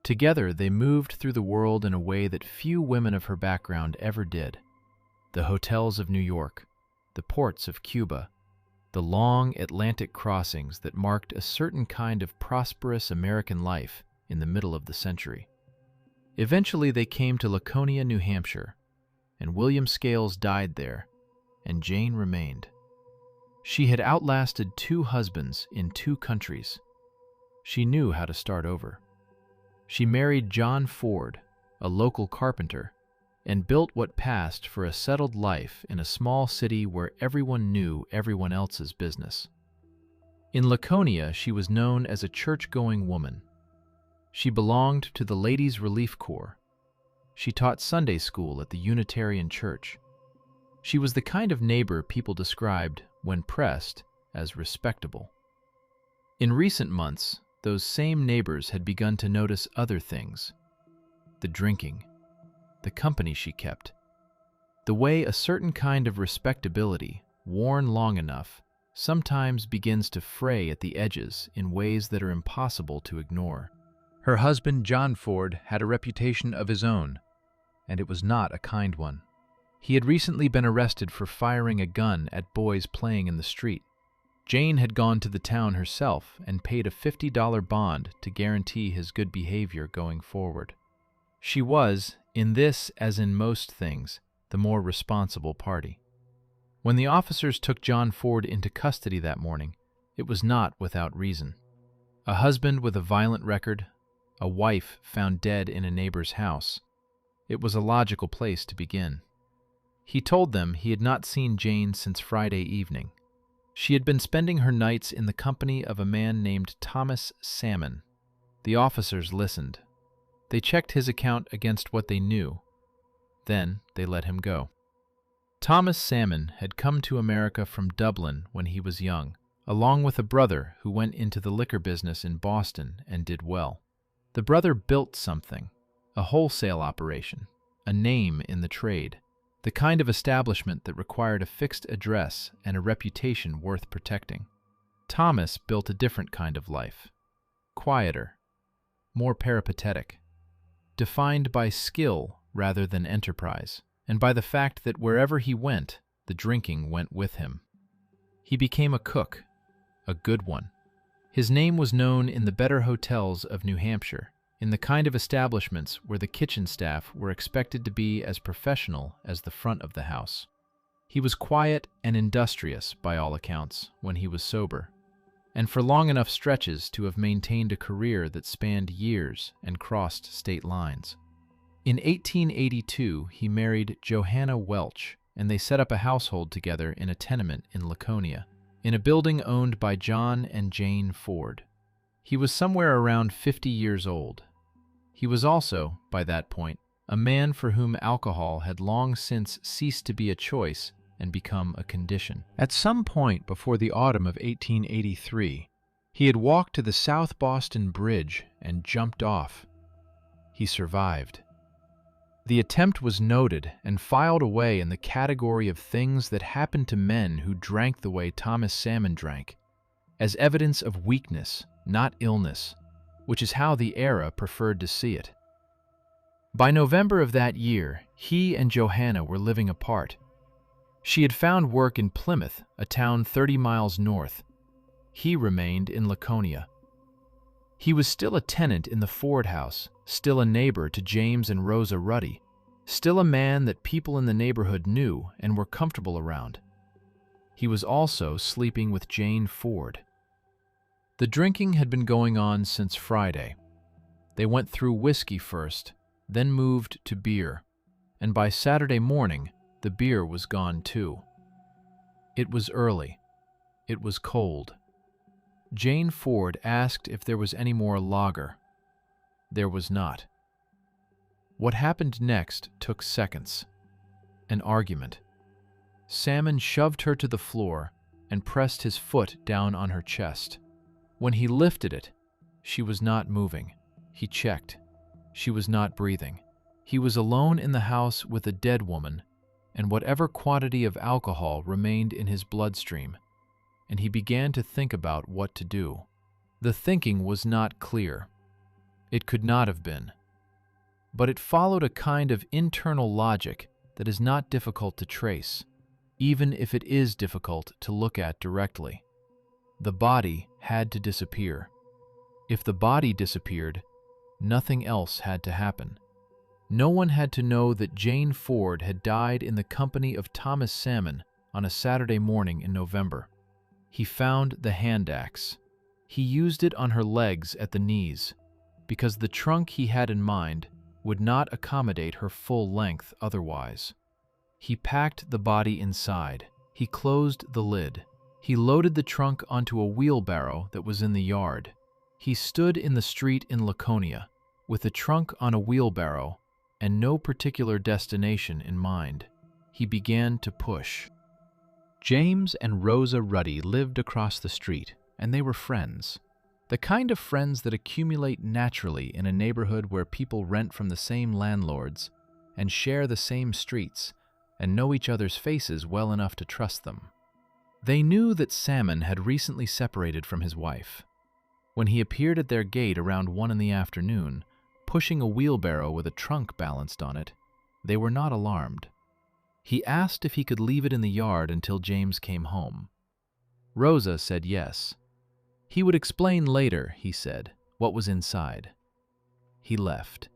Together, they moved through the world in a way that few women of her background ever did. The hotels of New York, the ports of Cuba, the long Atlantic crossings that marked a certain kind of prosperous American life in the middle of the century. Eventually, they came to Laconia, New Hampshire, and William Scales died there, and Jane remained. She had outlasted 2 husbands in 2 countries. She knew how to start over. She married John Ford, a local carpenter, and built what passed for a settled life in a small city where everyone knew everyone else's business. In Laconia, she was known as a church-going woman. She belonged to the Ladies' Relief Corps. She taught Sunday school at the Unitarian Church. She was the kind of neighbor people described, when pressed, as respectable. In recent months, those same neighbors had begun to notice other things: the drinking, the company she kept, the way a certain kind of respectability, worn long enough, sometimes begins to fray at the edges in ways that are impossible to ignore. Her husband, John Ford, had a reputation of his own, and it was not a kind one. He had recently been arrested for firing a gun at boys playing in the street. Jane had gone to the town herself and paid a $50 bond to guarantee his good behavior going forward. She was, in this as in most things, the more responsible party. When the officers took John Ford into custody that morning, it was not without reason. A husband with a violent record, a wife found dead in a neighbor's house. It was a logical place to begin. He told them he had not seen Jane since Friday evening. She had been spending her nights in the company of a man named Thomas Salmon. The officers listened. They checked his account against what they knew. Then they let him go. Thomas Salmon had come to America from Dublin when he was young, along with a brother who went into the liquor business in Boston and did well. The brother built something, a wholesale operation, a name in the trade, the kind of establishment that required a fixed address and a reputation worth protecting. Thomas built a different kind of life, quieter, more peripatetic, defined by skill rather than enterprise, and by the fact that wherever he went, the drinking went with him. He became a cook, a good one. His name was known in the better hotels of New Hampshire, in the kind of establishments where the kitchen staff were expected to be as professional as the front of the house. He was quiet and industrious, by all accounts, when he was sober, and for long enough stretches to have maintained a career that spanned years and crossed state lines. In 1882, he married Johanna Welch, and they set up a household together in a tenement in Laconia, in a building owned by John and Jane Ford. He was somewhere around 50 years old. He was also, by that point, a man for whom alcohol had long since ceased to be a choice and become a condition. At some point before the autumn of 1883, he had walked to the South Boston Bridge and jumped off. He survived. The attempt was noted and filed away in the category of things that happened to men who drank the way Thomas Salmon drank, as evidence of weakness, not illness, which is how the era preferred to see it. By November of that year, he and Johanna were living apart. She had found work in Plymouth, a town 30 miles north. He remained in Laconia. He was still a tenant in the Ford house, still a neighbor to James and Rosa Ruddy, still a man that people in the neighborhood knew and were comfortable around. He was also sleeping with Jane Ford. The drinking had been going on since Friday. They went through whiskey first, then moved to beer, and by Saturday morning, the beer was gone too. It was early. It was cold. Jane Ford asked if there was any more lager. There was not. What happened next took seconds. An argument. Salmon shoved her to the floor and pressed his foot down on her chest. When he lifted it, she was not moving. He checked. She was not breathing. He was alone in the house with a dead woman, and whatever quantity of alcohol remained in his bloodstream, and he began to think about what to do. The thinking was not clear. It could not have been. But it followed a kind of internal logic that is not difficult to trace, even if it is difficult to look at directly. The body had to disappear. If the body disappeared, nothing else had to happen. No one had to know that Jane Ford had died in the company of Thomas Salmon on a Saturday morning in November. He found the hand axe. He used it on her legs at the knees, because the trunk he had in mind would not accommodate her full length otherwise. He packed the body inside. He closed the lid. He loaded the trunk onto a wheelbarrow that was in the yard. He stood in the street in Laconia, with the trunk on a wheelbarrow and no particular destination in mind. He began to push. James and Rosa Ruddy lived across the street, and they were friends. The kind of friends that accumulate naturally in a neighborhood where people rent from the same landlords and share the same streets and know each other's faces well enough to trust them. They knew that Salmon had recently separated from his wife. When he appeared at their gate around 1 in the afternoon, pushing a wheelbarrow with a trunk balanced on it, they were not alarmed. He asked if he could leave it in the yard until James came home. Rosa said yes. He would explain later, he said, what was inside. He left.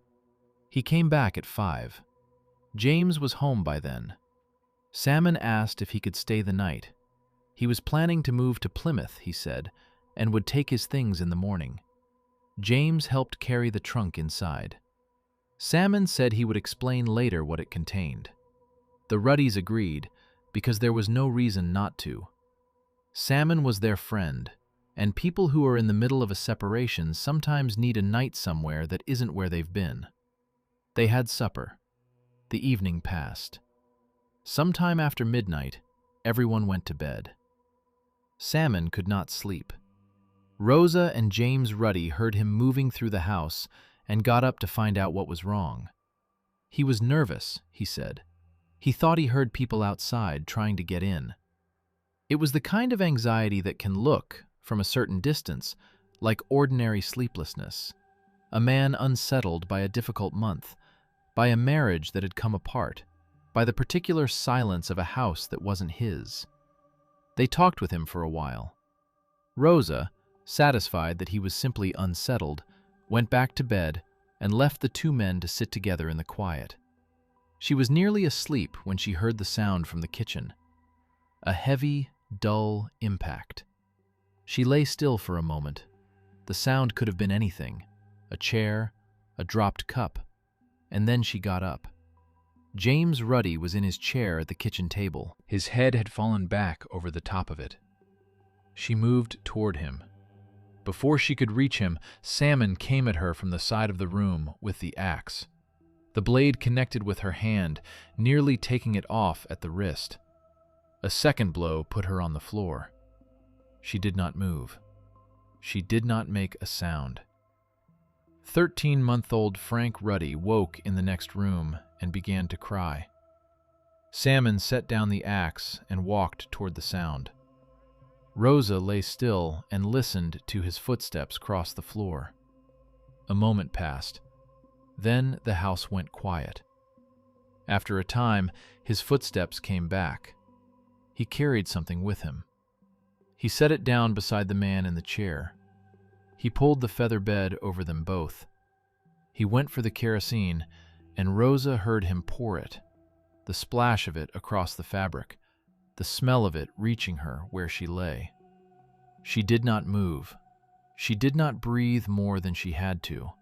He came back at 5. James was home by then. Salmon asked if he could stay the night. He was planning to move to Plymouth, he said, and would take his things in the morning. James helped carry the trunk inside. Salmon said he would explain later what it contained. The Ruddys agreed, because there was no reason not to. Salmon was their friend, and people who are in the middle of a separation sometimes need a night somewhere that isn't where they've been. They had supper. The evening passed. Sometime after midnight, everyone went to bed. Salmon could not sleep. Rosa and James Ruddy heard him moving through the house and got up to find out what was wrong. He was nervous, he said. He thought he heard people outside trying to get in. It was the kind of anxiety that can look, from a certain distance, like ordinary sleeplessness. A man unsettled by a difficult month, by a marriage that had come apart, by the particular silence of a house that wasn't his. They talked with him for a while. Rosa, satisfied that he was simply unsettled, went back to bed and left the two men to sit together in the quiet. She was nearly asleep when she heard the sound from the kitchen. A heavy, dull impact. She lay still for a moment. The sound could have been anything, a chair, a dropped cup, and then she got up. James Ruddy was in his chair at the kitchen table. His head had fallen back over the top of it. She moved toward him. Before she could reach him, Salmon came at her from the side of the room with the axe. The blade connected with her hand, nearly taking it off at the wrist. A second blow put her on the floor. She did not move. She did not make a sound. 13-month-old Frank Ruddy woke in the next room and began to cry. Salmon set down the axe and walked toward the sound. Rosa lay still and listened to his footsteps cross the floor. A moment passed. Then the house went quiet. After a time, his footsteps came back. He carried something with him. He set it down beside the man in the chair. He pulled the feather bed over them both. He went for the kerosene, and Rosa heard him pour it, the splash of it across the fabric, the smell of it reaching her where she lay. She did not move. She did not breathe more than she had to.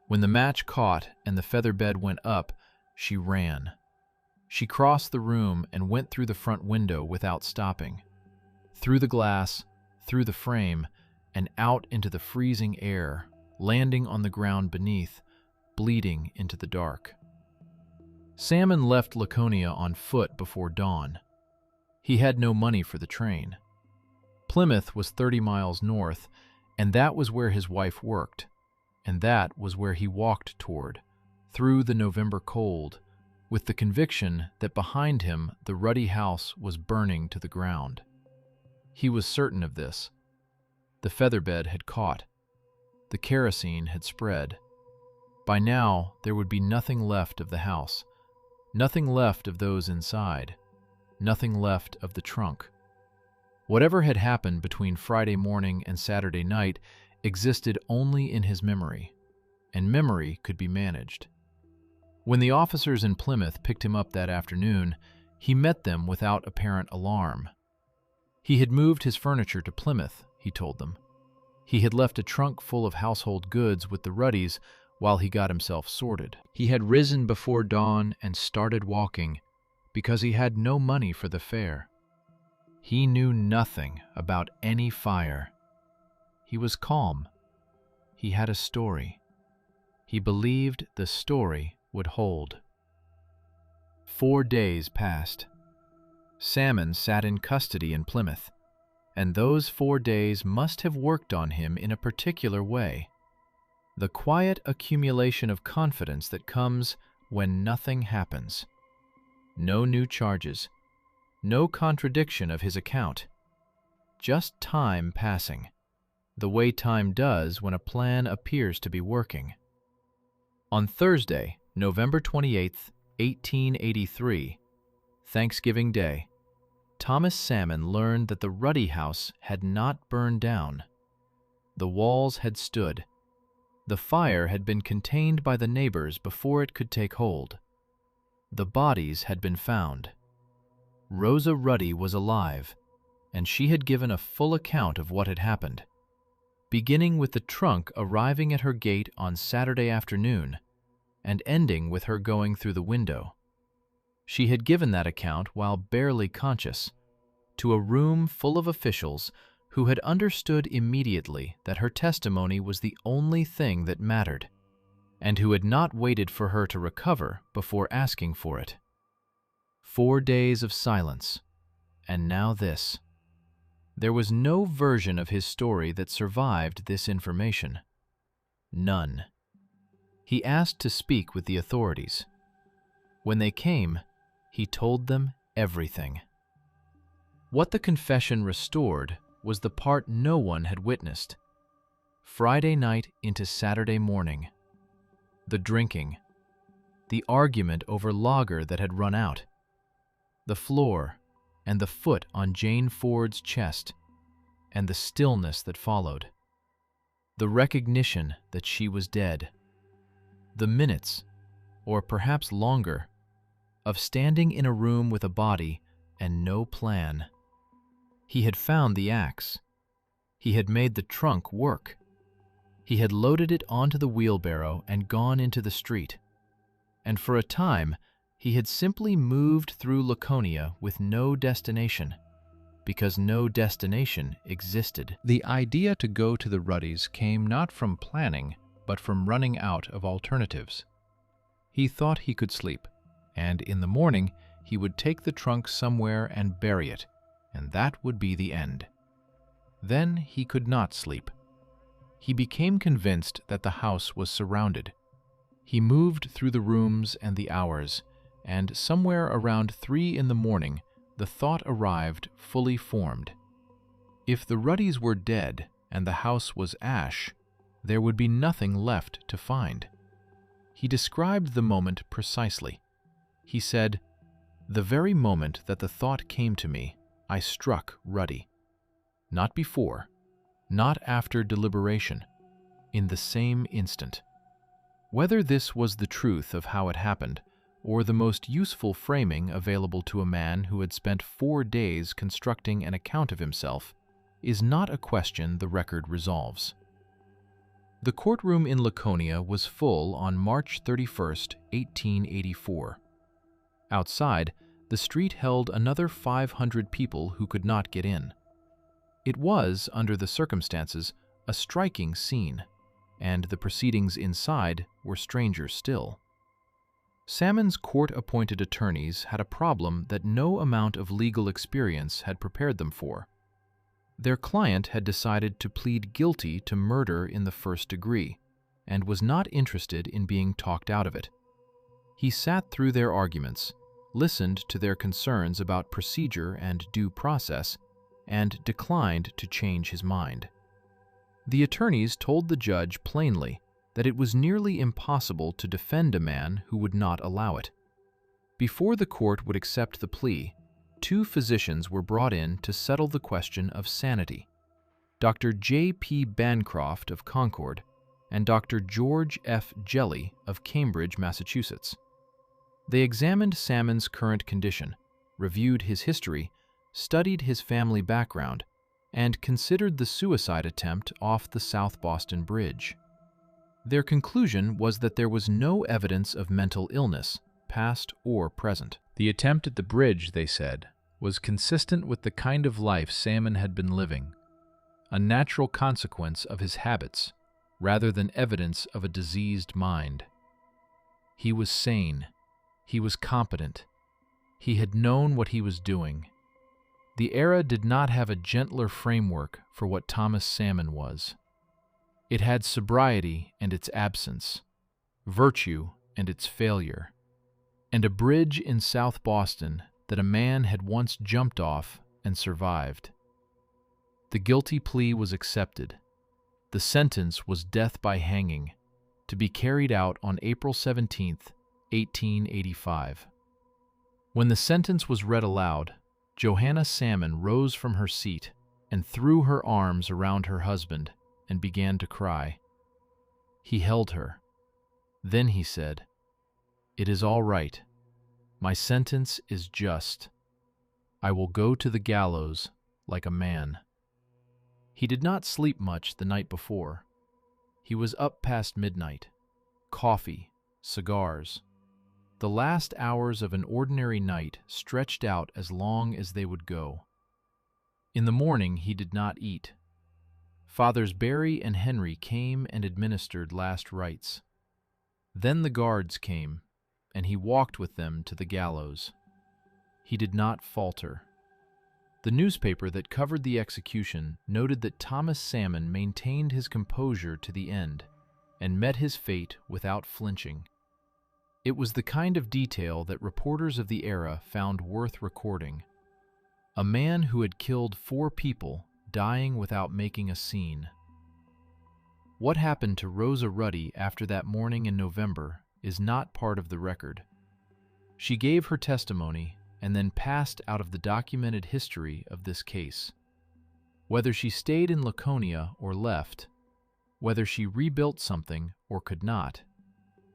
When the match caught and the feather bed went up, she ran. She crossed the room and went through the front window without stopping, through the glass, through the frame, and out into the freezing air, landing on the ground beneath, bleeding into the dark. Salmon left Laconia on foot before dawn. He had no money for the train. Plymouth was 30 miles north, and that was where his wife worked, and that was where he walked toward, through the November cold, with the conviction that behind him the Ruddy house was burning to the ground. He was certain of this. The feather bed had caught. The kerosene had spread. By now, there would be nothing left of the house, nothing left of those inside, nothing left of the trunk. Whatever had happened between Friday morning and Saturday night existed only in his memory, and memory could be managed. When the officers in Plymouth picked him up that afternoon, he met them without apparent alarm. He had moved his furniture to Plymouth, he told them. He had left a trunk full of household goods with the Ruddys while he got himself sorted. He had risen before dawn and started walking because he had no money for the fare. He knew nothing about any fire. He was calm. He had a story. He believed the story would hold. 4 days passed. Salmon sat in custody in Plymouth, and those 4 days must have worked on him in a particular way. The quiet accumulation of confidence that comes when nothing happens. No new charges. No contradiction of his account. Just time passing, the way time does when a plan appears to be working. On Thursday, November 28th, 1883, Thanksgiving Day, Thomas Salmon learned that the Ruddy house had not burned down. The walls had stood. The fire had been contained by the neighbors before it could take hold. The bodies had been found. Rosa Ruddy was alive, and she had given a full account of what had happened, beginning with the trunk arriving at her gate on Saturday afternoon and ending with her going through the window. She had given that account while barely conscious, to a room full of officials who had understood immediately that her testimony was the only thing that mattered, and who had not waited for her to recover before asking for it. 4 days of silence, and now this. There was no version of his story that survived this information. None. He asked to speak with the authorities. When they came, he told them everything. What the confession restored was the part no one had witnessed. Friday night into Saturday morning. The drinking. The argument over lager that had run out. The floor and the foot on Jane Ford's chest, and the stillness that followed. The recognition that she was dead. The minutes, or perhaps longer, of standing in a room with a body and no plan. He had found the axe. He had made the trunk work. He had loaded it onto the wheelbarrow and gone into the street. And for a time, he had simply moved through Laconia with no destination, because no destination existed. The idea to go to the Ruddys came not from planning, but from running out of alternatives. He thought he could sleep, and in the morning he would take the trunk somewhere and bury it, and that would be the end. Then he could not sleep. He became convinced that the house was surrounded. He moved through the rooms and the hours, and somewhere around 3 in the morning, the thought arrived fully formed. If the Ruddys were dead and the house was ash, there would be nothing left to find. He described the moment precisely. He said, "The very moment that the thought came to me, I struck Ruddy. Not before, not after deliberation, in the same instant." Whether this was the truth of how it happened, or the most useful framing available to a man who had spent 4 days constructing an account of himself, is not a question the record resolves. The courtroom in Laconia was full on March 31, 1884. Outside, the street held another 500 people who could not get in. It was, under the circumstances, a striking scene, and the proceedings inside were stranger still. Salmon's court-appointed attorneys had a problem that no amount of legal experience had prepared them for. Their client had decided to plead guilty to murder in the first degree, and was not interested in being talked out of it. He sat through their arguments, listened to their concerns about procedure and due process, and declined to change his mind. The attorneys told the judge plainly that it was nearly impossible to defend a man who would not allow it. Before the court would accept the plea, 2 physicians were brought in to settle the question of sanity: Dr. J.P. Bancroft of Concord and Dr. George F. Jelly of Cambridge, Massachusetts. They examined Salmon's current condition, reviewed his history, studied his family background, and considered the suicide attempt off the South Boston Bridge. Their conclusion was that there was no evidence of mental illness, past or present. The attempt at the bridge, they said, was consistent with the kind of life Salmon had been living, a natural consequence of his habits, rather than evidence of a diseased mind. He was sane. He was competent. He had known what he was doing. The era did not have a gentler framework for what Thomas Salmon was. It had sobriety and its absence, virtue and its failure, and a bridge in South Boston that a man had once jumped off and survived. The guilty plea was accepted. The sentence was death by hanging, to be carried out on April 17, 1885. When the sentence was read aloud, Johanna Salmon rose from her seat and threw her arms around her husband and began to cry. He held her. Then he said, "It is all right. My sentence is just. I will go to the gallows like a man." He did not sleep much the night before. He was up past midnight. Coffee, cigars. The last hours of an ordinary night stretched out as long as they would go. In the morning he did not eat. Fathers Barry and Henry came and administered last rites. Then the guards came, and he walked with them to the gallows. He did not falter. The newspaper that covered the execution noted that Thomas Salmon maintained his composure to the end and met his fate without flinching. It was the kind of detail that reporters of the era found worth recording. A man who had killed 4 people dying without making a scene. What happened to Rosa Ruddy after that morning in November is not part of the record. She gave her testimony and then passed out of the documented history of this case. Whether she stayed in Laconia or left, whether she rebuilt something or could not,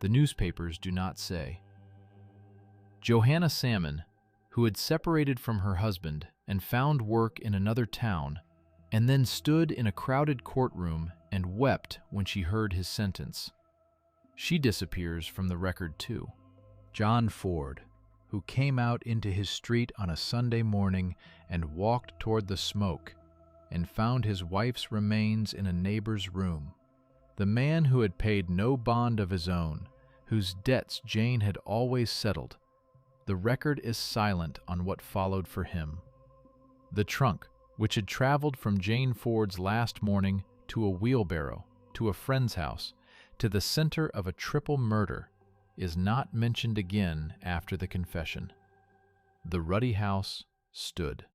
the newspapers do not say. Johanna Salmon, who had separated from her husband and found work in another town, and then stood in a crowded courtroom and wept when she heard his sentence. She disappears from the record too. John Ford, who came out into his street on a Sunday morning and walked toward the smoke and found his wife's remains in a neighbor's room. The man who had paid no bond of his own, whose debts Jane had always settled, the record is silent on what followed for him. The trunk, which had traveled from Jane Ford's last morning to a wheelbarrow, to a friend's house, to the center of a triple murder, is not mentioned again after the confession. The Ruddy house stood.